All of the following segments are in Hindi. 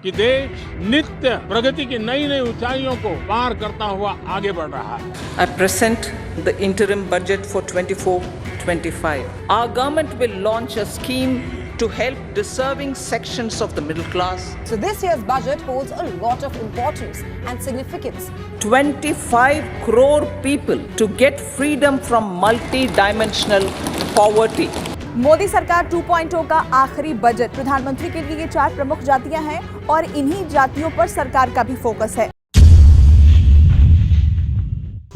कि देश नित्य प्रगति की नई नई ऊंचाइयों को पार करता हुआ आगे बढ़ रहा है। I present the interim budget for 24-25. Our government will launch a scheme to help deserving sections of the middle class. So this year's budget holds a lot of importance and significance. 25 crore people to get freedom from multi-dimensional poverty. Modi सरकार 2.0 का आखिरी बजट। प्रधानमंत्री के लिए ये 4 प्रमुख जातियां हैं और इन्हीं जातियों पर सरकार का भी फोकस है।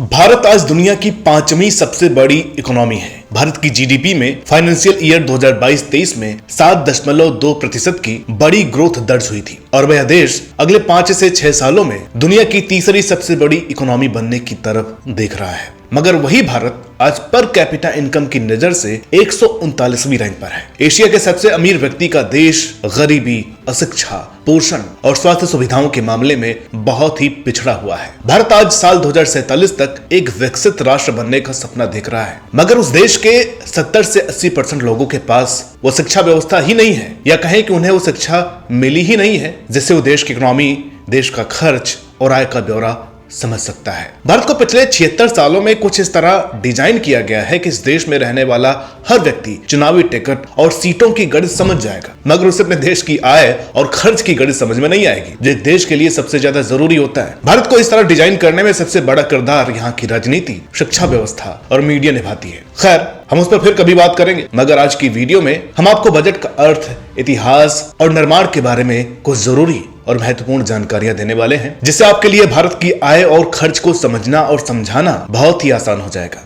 भारत आज दुनिया की 5वीं सबसे बड़ी इकोनॉमी है। भारत की जीडीपी में फाइनेंशियल ईयर 2022-23 में 7.2% की बड़ी ग्रोथ दर्ज हुई थी और वह देश अगले 5 से 6 सालों में दुनिया की तीसरी सबसे बड़ी इकोनॉमी बनने की तरफ देख रहा है। मगर वही भारत आज पर कैपिटा इनकम की नजर से 139वीं रैंक पर है। एशिया के सबसे अमीर व्यक्ति का देश गरीबी, अशिक्षा, पोषण और स्वास्थ्य सुविधाओं के मामले में बहुत ही पिछड़ा हुआ है। भारत आज साल 2047 तक एक विकसित राष्ट्र बनने का सपना देख रहा है, मगर उस देश के 70 से 80% लोगों के पास वो शिक्षा व्यवस्था ही नहीं है, या कहें कि उन्हें वो शिक्षा मिली ही नहीं है जिससे वो देश की इकोनॉमी, देश का खर्च और आय का ब्यौरा समझ सकता है। भारत को पिछले 76 सालों में कुछ इस तरह डिजाइन किया गया है कि इस देश में रहने वाला हर व्यक्ति चुनावी टिकट और सीटों की गणित समझ जाएगा, मगर उसे अपने देश की आय और खर्च की गणित समझ में नहीं आएगी, जो एक देश के लिए सबसे ज्यादा जरूरी होता है। भारत को इस तरह डिजाइन करने में सबसे बड़ा किरदार यहाँ की राजनीति, शिक्षा व्यवस्था और मीडिया निभाती है। खैर, हम उस पर फिर कभी बात करेंगे, मगर आज की वीडियो में हम आपको बजट का अर्थ, इतिहास और निर्माण के बारे में कुछ जरूरी और महत्वपूर्ण जानकारियां देने वाले हैं, जिससे आपके लिए भारत की आय और खर्च को समझना और समझाना बहुत ही आसान हो जाएगा।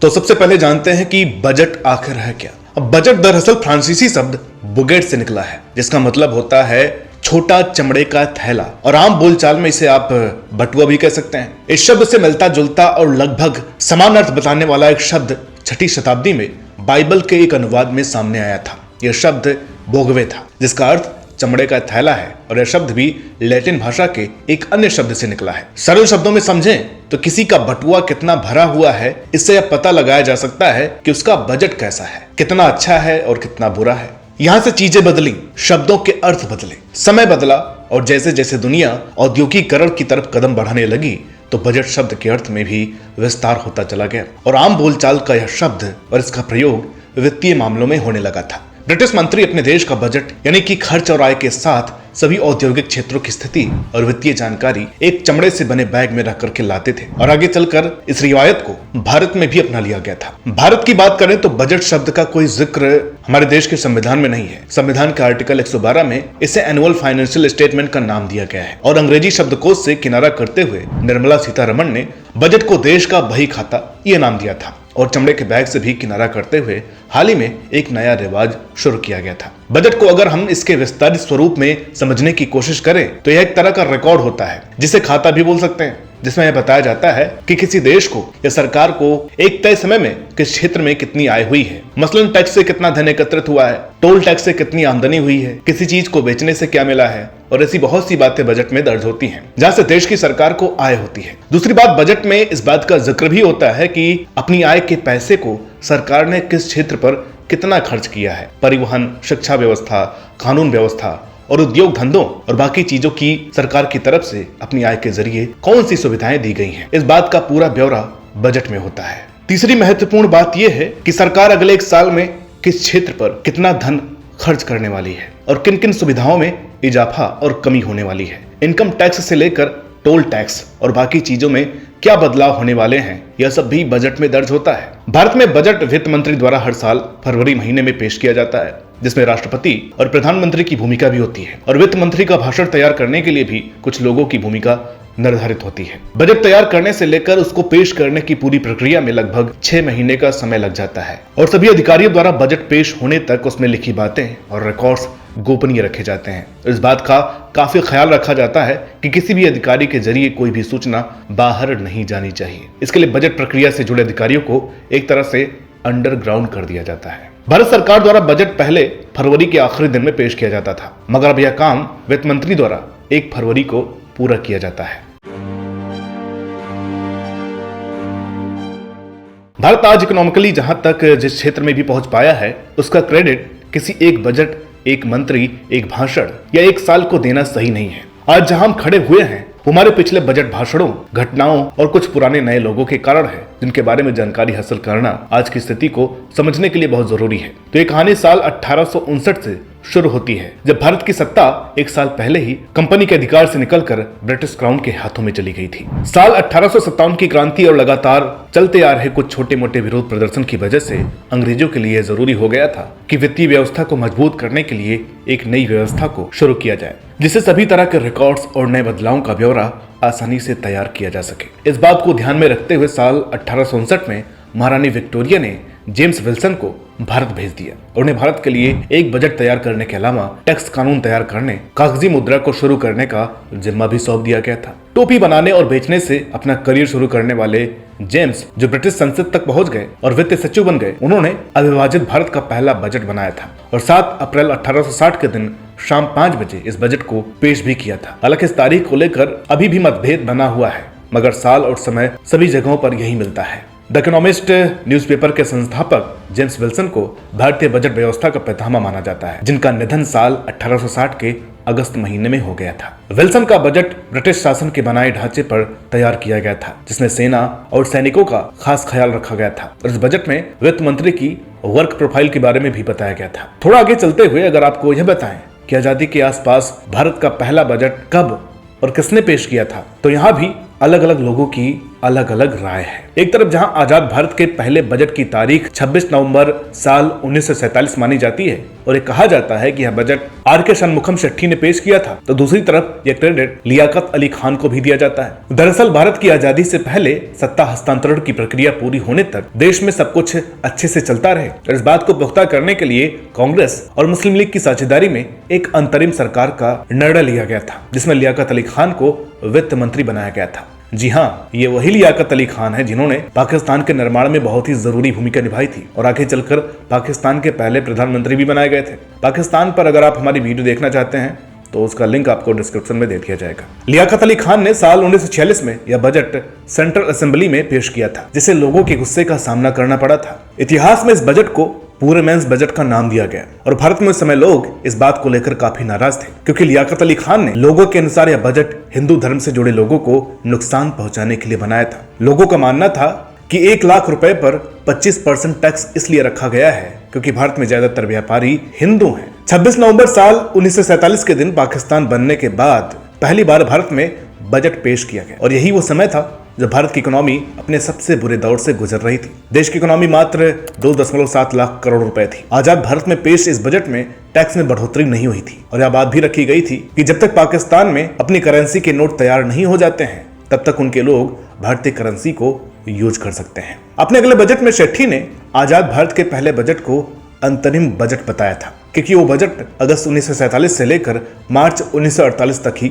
तो सबसे पहले जानते हैं कि बजट आखिर है क्या। अब बजट दरअसल फ्रांसीसी शब्द बुगेट से निकला है, जिसका मतलब होता है छोटा चमड़े का थैला, और आम बोलचाल में इसे आप बटुआ भी कह सकते हैं। इस शब्द से मिलता जुलता और लगभग समान अर्थ बताने वाला एक शब्द 6ठी शताब्दी में बाइबल के एक अनुवाद में सामने आया था। यह शब्द बोगवे था, जिसका अर्थ चमड़े का थैला है, और यह शब्द भी लैटिन भाषा के एक अन्य शब्द से निकला है। सरल शब्दों में समझें तो किसी का बटुआ कितना भरा हुआ है, इससे यह पता लगाया जा सकता है कि उसका बजट कैसा है, कितना अच्छा है और कितना बुरा है। यहां से चीजें बदली, शब्दों के अर्थ बदले, समय बदला, और जैसे जैसे दुनिया औद्योगिकीकरण की तरफ कदम बढ़ाने लगी तो बजट शब्द के अर्थ में भी विस्तार होता चला गया, और आम बोलचाल का यह शब्द और इसका प्रयोग वित्तीय मामलों में होने लगा था। ब्रिटिश मंत्री अपने देश का बजट यानी कि खर्च और आय के साथ सभी औद्योगिक क्षेत्रों की स्थिति और वित्तीय जानकारी एक चमड़े से बने बैग में रख करके लाते थे, और आगे चलकर इस रिवायत को भारत में भी अपना लिया गया था। भारत की बात करें तो बजट शब्द का कोई जिक्र हमारे देश के संविधान में नहीं है। संविधान के आर्टिकल 112 में इसे एनुअल फाइनेंशियल स्टेटमेंट का नाम दिया गया है, और अंग्रेजी शब्दकोश से किनारा करते हुए निर्मला सीतारमण ने बजट को देश का बही खाता यह नाम दिया था, और चमड़े के बैग से भी किनारा करते हुए हाल ही में एक नया रिवाज शुरू किया गया था। बजट को अगर हम इसके विस्तारित स्वरूप में समझने की कोशिश करें तो यह एक तरह का रिकॉर्ड होता है, जिसे खाता भी बोल सकते हैं, जिसमें यह बताया जाता है कि किसी देश को या सरकार को एक तय समय में किस क्षेत्र में कितनी आय हुई है। मसलन टैक्स से कितना धन एकत्रित हुआ है, टोल टैक्स से कितनी आमदनी हुई है, किसी चीज को बेचने से क्या मिला है, और ऐसी बहुत सी बातें बजट में दर्ज होती हैं, जहां से देश की सरकार को आय होती है। दूसरी बात, बजट में इस बात का जिक्र भी होता है कि अपनी आय के पैसे को सरकार ने किस क्षेत्र पर कितना खर्च किया है। परिवहन, शिक्षा व्यवस्था, कानून व्यवस्था और उद्योग धंधों और बाकी चीजों की सरकार की तरफ से अपनी आय के जरिए कौन सी सुविधाएं दी गई हैं, इस बात का पूरा ब्यौरा बजट में होता है। तीसरी महत्वपूर्ण बात यह है कि सरकार अगले 1 साल में किस क्षेत्र पर कितना धन खर्च करने वाली है और किन किन सुविधाओं में इजाफा और कमी होने वाली है। इनकम टैक्स से लेकर टोल टैक्स और बाकी चीजों में क्या बदलाव होने वाले हैं, यह सब भी बजट में दर्ज होता है। भारत में बजट वित्त मंत्री द्वारा हर साल फरवरी महीने में पेश किया जाता है, जिसमें राष्ट्रपति और प्रधानमंत्री की भूमिका भी होती है, और वित्त मंत्री का भाषण तैयार करने के लिए भी कुछ लोगों की भूमिका निर्धारित होती है। बजट तैयार करने से लेकर उसको पेश करने की पूरी प्रक्रिया में लगभग 6 महीने का समय लग जाता है, और सभी अधिकारियों द्वारा बजट पेश होने तक उसमें लिखी बातें और रिकॉर्ड्स गोपनीय रखे जाते हैं। इस बात का काफी ख्याल रखा जाता है कि किसी भी अधिकारी के जरिए कोई भी सूचना बाहर नहीं जानी चाहिए। इसके लिए बजट प्रक्रिया से जुड़े अधिकारियों को एक तरह से अंडरग्राउंड कर दिया जाता है। भारत सरकार द्वारा बजट पहले फरवरी के आखिरी दिन में पेश किया जाता था, मगर अब यह काम वित्त मंत्री द्वारा 1 फरवरी को पूरा किया जाता है। भारत आज इकोनॉमिकली जहां तक जिस क्षेत्र में भी पहुंच पाया है, उसका क्रेडिट किसी एक बजट, एक मंत्री, एक भाषण या एक साल को देना सही नहीं है। आज जहां हम खड़े हुए हैं वो हमारे पिछले बजट भाषणों, घटनाओं और कुछ पुराने नए लोगों के कारण है, जिनके बारे में जानकारी हासिल करना आज की स्थिति को समझने के लिए बहुत जरूरी है। तो ये कहानी साल 1859 से शुरू होती है, जब भारत की सत्ता एक साल पहले ही कंपनी के अधिकार से निकलकर ब्रिटिश क्राउन के हाथों में चली गई थी। साल 1857 की क्रांति और लगातार चलते आ रहे कुछ छोटे मोटे विरोध प्रदर्शन की वजह से अंग्रेजों के लिए जरूरी हो गया था कि वित्तीय व्यवस्था को मजबूत करने के लिए एक नई व्यवस्था को शुरू किया जाए, जिससे सभी तरह के रिकॉर्ड्स और नए बदलावों का ब्यौरा आसानी से तैयार किया जा सके। इस बात को ध्यान में रखते हुए साल 1859 में महारानी विक्टोरिया ने जेम्स विल्सन को भारत भेज दिया और उन्हें भारत के लिए एक बजट तैयार करने के अलावा टैक्स कानून तैयार करने, कागजी मुद्रा को शुरू करने का जिम्मा भी सौंप दिया गया था। टोपी बनाने और बेचने से अपना करियर शुरू करने वाले जेम्स, जो ब्रिटिश संसद तक पहुंच गए और वित्त सचिव बन गए, उन्होंने अविभाजित भारत का पहला बजट बनाया था और 7 अप्रैल 1860 के दिन शाम 5 बजे इस बजट को पेश भी किया था। हालांकि इस तारीख को लेकर अभी भी मतभेद बना हुआ है, मगर साल और समय सभी जगहों पर यही मिलता है। द इकोनॉमिस्ट न्यूज़पेपर के संस्थापक जेम्स विल्सन को भारतीय बजट व्यवस्था का पितामह माना जाता है, जिनका निधन साल 1860 के अगस्त महीने में हो गया था। विल्सन का बजट ब्रिटिश शासन के बनाए ढांचे पर तैयार किया गया था, जिसमें सेना और सैनिकों का खास ख्याल रखा गया था और इस बजट में वित्त मंत्री की वर्क प्रोफाइल के बारे में भी बताया गया था। थोड़ा आगे चलते हुए अगर आपको यह बताएं कि आजादी के आसपास भारत का पहला बजट कब और किसने पेश किया था, तो यहाँ भी अलग अलग लोगों की अलग अलग राय है। एक तरफ जहां आजाद भारत के पहले बजट की तारीख 26 नवंबर साल 1947 मानी जाती है और ये कहा जाता है कि यह बजट आर.के. षणमुखम शेट्टी ने पेश किया था, तो दूसरी तरफ यह क्रेडिट लियाकत अली खान को भी दिया जाता है। दरअसल भारत की आजादी से पहले सत्ता हस्तांतरण की प्रक्रिया पूरी होने तक देश में सब कुछ अच्छे से चलता रहे और इस बात को पुख्ता करने के लिए कांग्रेस और मुस्लिम लीग की साझेदारी में एक अंतरिम सरकार का निर्णय लिया गया था, जिसमें लियाकत अली खान को वित्त मंत्री बनाया गया था। जी हाँ, ये वही लियाकत अली खान है जिन्होंने पाकिस्तान के निर्माण में बहुत ही जरूरी भूमिका निभाई थी और आगे चलकर पाकिस्तान के पहले प्रधानमंत्री भी बनाए गए थे। पाकिस्तान पर अगर आप हमारी वीडियो देखना चाहते हैं तो उसका लिंक आपको डिस्क्रिप्शन में दे दिया जाएगा। लियाकत अली खान ने साल 1946 में यह बजट सेंट्रल असेंबली में पेश किया था, जिसे लोगों के गुस्से का सामना करना पड़ा था। इतिहास में इस बजट को पूरे मेंस बजट का नाम दिया गया और भारत में उस समय लोग इस बात को लेकर काफी नाराज थे, क्योंकि लियाकत अली खान ने लोगों के अनुसार यह बजट हिंदू धर्म से जुड़े लोगों को नुकसान पहुंचाने के लिए बनाया था। लोगों का मानना था कि 1 लाख रुपए पर 25% टैक्स इसलिए रखा गया है क्योंकि भारत में ज्यादातर व्यापारी हिंदू हैं। 26 नवंबर साल 1947 के दिन पाकिस्तान बनने के बाद पहली बार भारत में बजट पेश किया गया और यही वो समय था जब भारत की इकोनॉमी अपने सबसे बुरे दौर से गुजर रही थी। देश की इकोनॉमी मात्र 2.7 लाख करोड़ रुपए थी। आजाद भारत में पेश इस बजट में टैक्स में बढ़ोतरी नहीं हुई थी और यह बात भी रखी गई थी कि जब तक पाकिस्तान में अपनी करेंसी के नोट तैयार नहीं हो जाते हैं तब तक उनके लोग भारतीय करेंसी को यूज कर सकते हैं। अपने अगले बजट में शेट्टी ने आजाद भारत के पहले बजट को अंतरिम बजट बताया था, क्योंकि वो बजट अगस्त 1947 से लेकर मार्च 1948 तक ही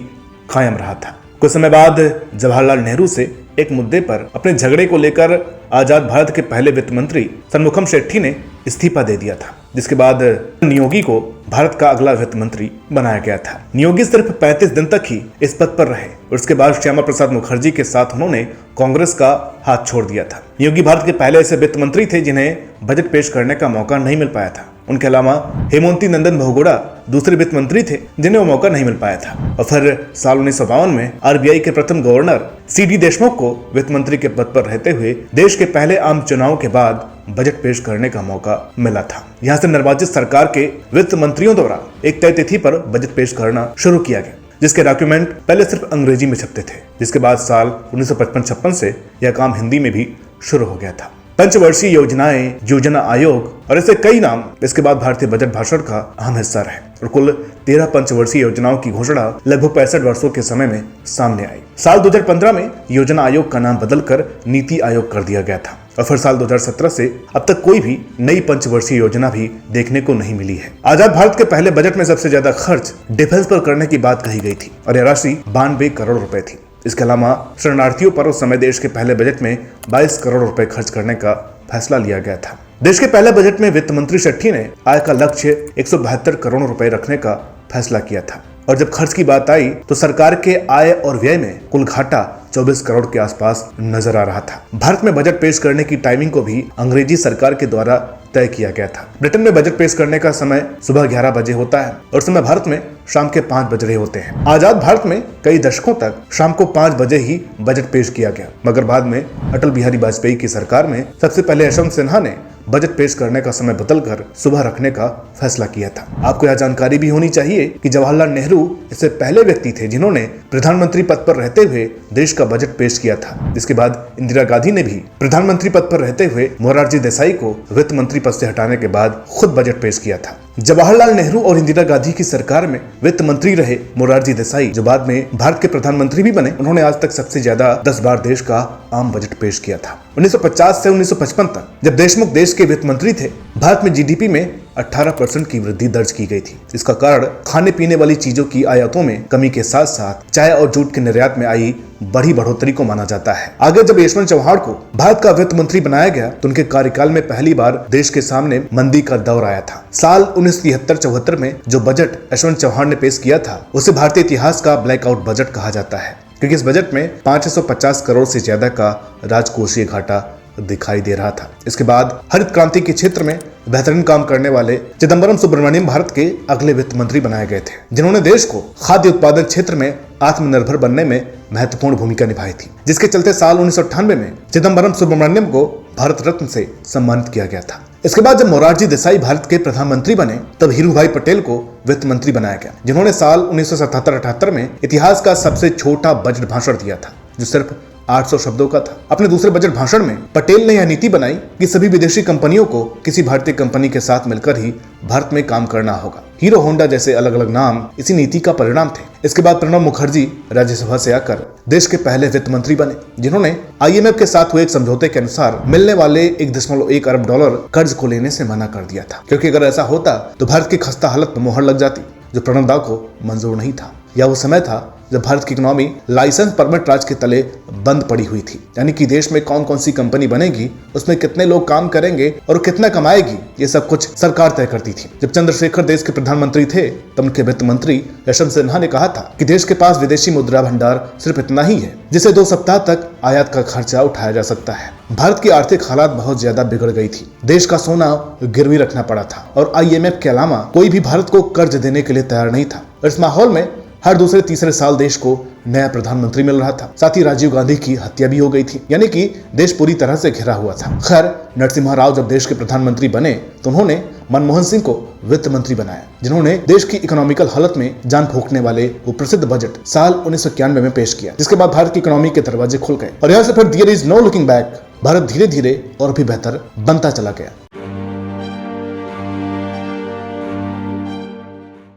कायम रहा था। कुछ समय बाद जवाहरलाल नेहरू से एक मुद्दे पर अपने झगड़े को लेकर आजाद भारत के पहले वित्त मंत्री षणमुखम शेट्टी ने इस्तीफा दे दिया था, जिसके बाद नियोगी को भारत का अगला वित्त मंत्री बनाया गया था। नियोगी सिर्फ 35 दिन तक ही इस पद पर रहे और उसके बाद श्यामा प्रसाद मुखर्जी के साथ उन्होंने कांग्रेस का हाथ छोड़ दिया था। नियोगी भारत के पहले ऐसे वित्त मंत्री थे जिन्हें बजट पेश करने का मौका नहीं मिल पाया था। उनके अलावा हेमंती नंदन बहुगुणा दूसरे वित्त मंत्री थे जिन्हें वो मौका नहीं मिल पाया था। और फिर साल 1952 में आरबीआई के प्रथम गवर्नर सीडी देशमुख को वित्त मंत्री के पद पर रहते हुए देश के पहले आम चुनाव के बाद बजट पेश करने का मौका मिला था। यहाँ से निर्वाचित सरकार के वित्त मंत्रियों द्वारा एक तय तिथि पर बजट पेश करना शुरू किया गया, जिसके डॉक्यूमेंट पहले सिर्फ अंग्रेजी में छपते थे, जिसके बाद साल 1955-56 से यह काम हिंदी में भी शुरू हो गया था। पंचवर्षीय योजनाएं, योजना आयोग और ऐसे कई नाम इसके बाद भारतीय बजट भाषण का अहम हिस्सा रहे और कुल 13 पंचवर्षीय योजनाओं की घोषणा लगभग 65 वर्षों के समय में सामने आई। साल 2015 में योजना आयोग का नाम बदलकर नीति आयोग कर दिया गया था और फिर साल 2017 से अब तक कोई भी नई पंचवर्षीय योजना भी देखने को नहीं मिली है। आजाद भारत के पहले बजट में सबसे ज्यादा खर्च डिफेंस पर करने की बात कही गई थी और यह राशि 92 करोड़ रुपए थी। इसके अलावा शरणार्थियों पर उस समय देश के पहले बजट में 22 करोड़ रुपए खर्च करने का फैसला लिया गया था। देश के पहले बजट में वित्त मंत्री शेट्टी ने आय का लक्ष्य 172 करोड़ रुपए रखने का फैसला किया था और जब खर्च की बात आई तो सरकार के आय और व्यय में कुल घाटा 24 करोड़ के आसपास नजर आ रहा था। भारत में बजट पेश करने की टाइमिंग को भी अंग्रेजी सरकार के द्वारा तय किया गया था। ब्रिटेन में बजट पेश करने का समय सुबह 11 बजे होता है और समय भारत में शाम के 5 बज रहे होते हैं। आजाद भारत में कई दशकों तक शाम को 5 बजे ही बजट पेश किया गया, मगर बाद में अटल बिहारी वाजपेयी की सरकार में सबसे पहले यशवंत सिन्हा ने बजट पेश करने का समय बदलकर सुबह रखने का फैसला किया था। आपको यह जानकारी भी होनी चाहिए कि जवाहरलाल नेहरू इससे पहले व्यक्ति थे जिन्होंने प्रधानमंत्री पद पर रहते हुए देश का बजट पेश किया था। जिसके बाद इंदिरा गांधी ने भी प्रधानमंत्री पद पर रहते हुए मोरारजी देसाई को वित्त मंत्री पद से हटाने के बाद खुद बजट पेश किया था। जवाहरलाल नेहरू और इंदिरा गांधी की सरकार में वित्त मंत्री रहे मोरारजी देसाई, जो बाद में भारत के प्रधानमंत्री भी बने, उन्होंने आज तक सबसे ज्यादा 10 बार देश का आम बजट पेश किया था। 1950 से 1955 तक जब देशमुख देश के वित्त मंत्री थे, भारत में जीडीपी में 18% की वृद्धि दर्ज की गई थी। इसका कारण खाने पीने वाली चीजों की आयातों में कमी के साथ साथ चाय और जूट के निर्यात में आई बड़ी बढ़ोतरी को माना जाता है। आगे जब यशवंत चौहान को भारत का वित्त मंत्री बनाया गया तो उनके कार्यकाल में पहली बार देश के सामने मंदी का दौर आया था। साल 1973-74 में जो बजट यशवंत चौहान ने पेश किया था उसे भारतीय इतिहास का ब्लैकआउट बजट कहा जाता है, क्योंकि इस बजट में 550 करोड़ से ज्यादा का राजकोषीय घाटा दिखाई दे रहा था। इसके बाद हरित क्रांति के क्षेत्र में बेहतरीन काम करने वाले चिदंबरम सुब्रमण्यम भारत के अगले वित्त मंत्री बनाए गए थे, जिन्होंने देश को खाद्य उत्पादन क्षेत्र में आत्मनिर्भर बनने में महत्वपूर्ण भूमिका निभाई थी, जिसके चलते साल 1998 में चिदंबरम सुब्रमण्यम को भारत रत्न से सम्मानित किया गया था। इसके बाद जब मोरारजी देसाई भारत के प्रधानमंत्री बने तब हीरूभाई पटेल को वित्त मंत्री बनाया गया, जिन्होंने साल 1977-78 में इतिहास का सबसे छोटा बजट भाषण दिया था, जो सिर्फ 800 शब्दों का था। अपने दूसरे बजट भाषण में पटेल ने यह नीति बनाई कि सभी विदेशी कंपनियों को किसी भारतीय कंपनी के साथ मिलकर ही भारत में काम करना होगा। हीरो होंडा जैसे अलग अलग नाम इसी नीति का परिणाम थे। इसके बाद प्रणब मुखर्जी राज्यसभा से आकर देश के पहले वित्त मंत्री बने, जिन्होंने IMF के साथ हुए एक समझौते के अनुसार मिलने वाले 1.1 अरब डॉलर कर्ज को लेने से मना कर दिया था, क्योंकि अगर ऐसा होता तो भारत की खस्ता हालत पर मोहर लग जाती, जो प्रणब दा को मंजूर नहीं था। यह वो समय था जब भारत की इकोनॉमी लाइसेंस परमिट राज के तले बंद पड़ी हुई थी, यानी कि देश में कौन कौन सी कंपनी बनेगी, उसमें कितने लोग काम करेंगे और कितना कमाएगी, ये सब कुछ सरकार तय करती थी। जब चंद्रशेखर देश के प्रधानमंत्री थे तब उनके वित्त मंत्री यशवंत सिन्हा ने कहा था कि देश के पास विदेशी मुद्रा भंडार सिर्फ इतना ही है जिसे 2 सप्ताह तक आयात का खर्चा उठाया जा सकता है। भारत की आर्थिक हालात बहुत ज्यादा बिगड़ गई थी। देश का सोना गिरवी रखना पड़ा था और IMF के अलावा कोई भी भारत को कर्ज देने के लिए तैयार नहीं था। और इस माहौल में हर दूसरे तीसरे साल देश को नया प्रधानमंत्री मिल रहा था। साथ ही राजीव गांधी की हत्या भी हो गई थी, यानी कि देश पूरी तरह से घिरा हुआ था। खैर, नरसिम्हा राव जब देश के प्रधानमंत्री बने तो उन्होंने मनमोहन सिंह को वित्त मंत्री बनाया, जिन्होंने देश की इकोनॉमिकल हालत में जान फूंकने वाले वो प्रसिद्ध बजट साल 1991 में पेश किया, जिसके बाद भारत की इकोनॉमी के दरवाजे खुल गए और यहाँ से फिर there is no looking back, Bharat धीरे धीरे और भी बेहतर बनता चला गया।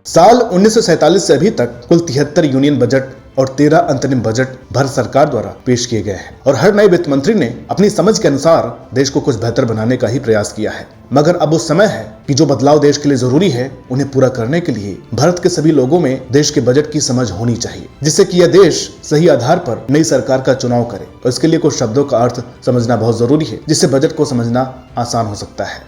साल 1947 से अभी तक कुल 73 यूनियन बजट और 13 अंतरिम बजट भारत सरकार द्वारा पेश किए गए हैं और हर नए वित्त मंत्री ने अपनी समझ के अनुसार देश को कुछ बेहतर बनाने का ही प्रयास किया है। मगर अब वो समय है कि जो बदलाव देश के लिए जरूरी है उन्हें पूरा करने के लिए भारत के सभी लोगों में देश के बजट की समझ होनी चाहिए, जिससे कि यह देश सही आधार पर नई सरकार का चुनाव करे। और इसके लिए कुछ शब्दों का अर्थ समझना बहुत जरूरी है, जिससे बजट को समझना आसान हो सकता है।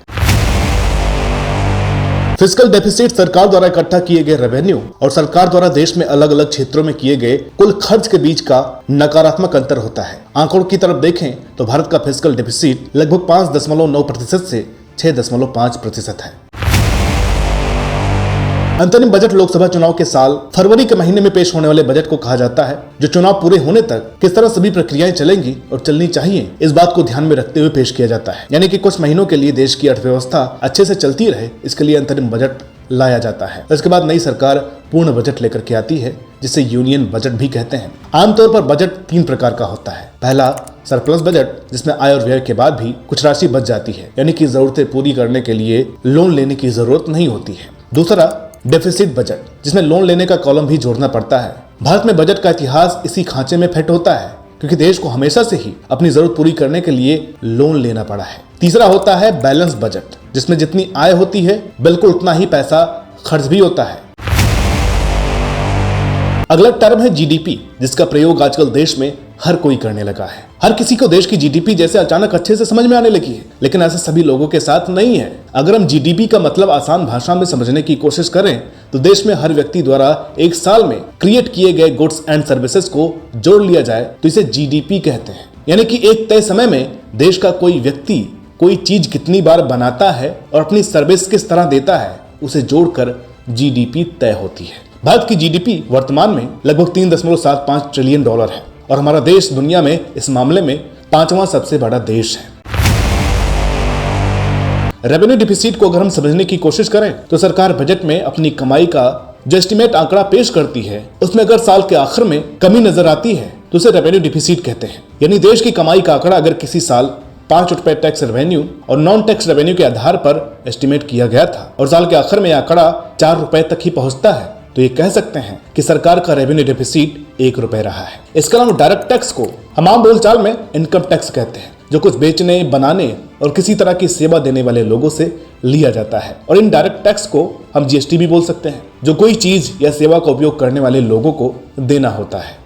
फिस्कल डेफिसिट सरकार द्वारा इकट्ठा किए गए रेवेन्यू और सरकार द्वारा देश में अलग अलग क्षेत्रों में किए गए कुल खर्च के बीच का नकारात्मक अंतर होता है। आंकड़ों की तरफ देखें तो भारत का फिस्कल डेफिसिट लगभग 5.9% से 6.5% है। अंतरिम बजट लोकसभा चुनाव के साल फरवरी के महीने में पेश होने वाले बजट को कहा जाता है, जो चुनाव पूरे होने तक किस तरह सभी प्रक्रियाएं चलेंगी और चलनी चाहिए, इस बात को ध्यान में रखते हुए पेश किया जाता है। यानी कि कुछ महीनों के लिए देश की अर्थव्यवस्था अच्छे से चलती रहे, इसके लिए अंतरिम बजट लाया जाता है। इसके बाद नई सरकार पूर्ण बजट लेकर के आती है, जिसे यूनियन बजट भी कहते हैं। आमतौर पर बजट 3 प्रकार का होता है। पहला सरप्लस बजट, जिसमें आय और व्यय के बाद भी कुछ राशि बच जाती है, यानी कि जरूरतें पूरी करने के लिए लोन लेने की जरूरत नहीं होती है। दूसरा डेफिसिट बजट, जिसमें लोन लेने का कॉलम भी जोड़ना पड़ता है। भारत में बजट का इतिहास इसी खांचे में फिट होता है, क्योंकि देश को हमेशा से ही अपनी जरूरत पूरी करने के लिए लोन लेना पड़ा है। तीसरा होता है बैलेंस बजट, जिसमें जितनी आय होती है बिल्कुल उतना ही पैसा खर्च भी होता है। अगला टर्म है GDP, जिसका प्रयोग आजकल देश में हर कोई करने लगा है। हर किसी को देश की जीडीपी जैसे अचानक अच्छे से समझ में आने लगी है, लेकिन ऐसा सभी लोगों के साथ नहीं है। अगर हम जीडीपी का मतलब आसान भाषा में समझने की कोशिश करें तो देश में हर व्यक्ति द्वारा एक साल में क्रिएट किए गए गुड्स एंड सर्विसेज को जोड़ लिया जाए तो इसे जीडीपी कहते हैं। यानी कि एक तय समय में देश का कोई व्यक्ति कोई चीज कितनी बार बनाता है और अपनी सर्विस किस तरह देता है, उसे जोड़कर जीडीपी तय होती है। भारत की जीडीपी वर्तमान में लगभग 3.75 ट्रिलियन डॉलर है और हमारा देश दुनिया में इस मामले में 5वां सबसे बड़ा देश है। रेवेन्यू डिफिसिट को अगर हम समझने की कोशिश करें तो सरकार बजट में अपनी कमाई का जो एस्टिमेट आंकड़ा पेश करती है उसमें अगर साल के आखिर में कमी नजर आती है तो उसे रेवेन्यू डिफिसिट कहते हैं। यानी देश की कमाई का आंकड़ा अगर किसी साल 5 रुपए टैक्स रेवेन्यू और नॉन टैक्स रेवेन्यू के आधार पर एस्टिमेट किया गया था और साल के आखिर में यह आंकड़ा 4 रुपए तक ही पहुंचता है तो ये कह सकते हैं कि सरकार का रेवेन्यू डिफिसिट 1 रुपए रहा है। इसके अलावा डायरेक्ट टैक्स को हम आम बोलचाल में इनकम टैक्स कहते हैं, जो कुछ बेचने, बनाने और किसी तरह की सेवा देने वाले लोगों से लिया जाता है। और इन डायरेक्ट टैक्स को हम जीएसटी भी बोल सकते हैं, जो कोई चीज या सेवा का उपयोग करने वाले लोगों को देना होता है।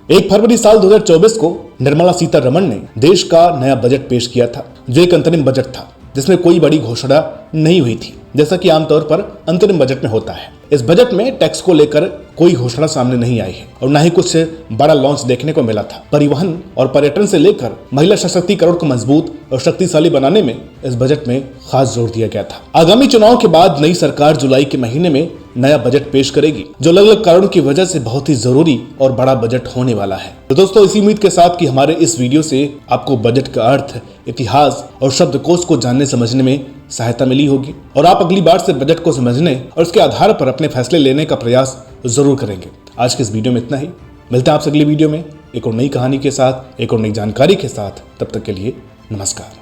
1 फरवरी साल 2024 को निर्मला सीतारमण ने देश का नया बजट पेश किया था, जो एक अंतरिम बजट था जिसमें कोई बड़ी घोषणा नहीं हुई थी, जैसा कि आमतौर पर अंतरिम बजट में होता है। इस बजट में टैक्स को लेकर कोई घोषणा सामने नहीं आई है और न ही कुछ बड़ा लॉन्च देखने को मिला था। परिवहन और पर्यटन से लेकर महिला सशक्तिकरण को मजबूत और शक्तिशाली बनाने में इस बजट में खास जोर दिया गया था। आगामी चुनाव के बाद नई सरकार जुलाई के महीने में नया बजट पेश करेगी, जो अलग अलग कारणों की वजह से बहुत ही जरूरी और बड़ा बजट होने वाला है। तो दोस्तों, इसी उम्मीद के साथ कि हमारे इस वीडियो से आपको बजट का अर्थ, इतिहास और शब्दकोश को जानने समझने में सहायता मिली होगी और आप अगली बार से बजट को समझने और उसके आधार पर अपने फैसले लेने का प्रयास जरूर करेंगे। आज के इस वीडियो में इतना ही। मिलते हैं आपसे अगली वीडियो में एक और नई कहानी के साथ, एक और नई जानकारी के साथ। तब तक के लिए नमस्कार।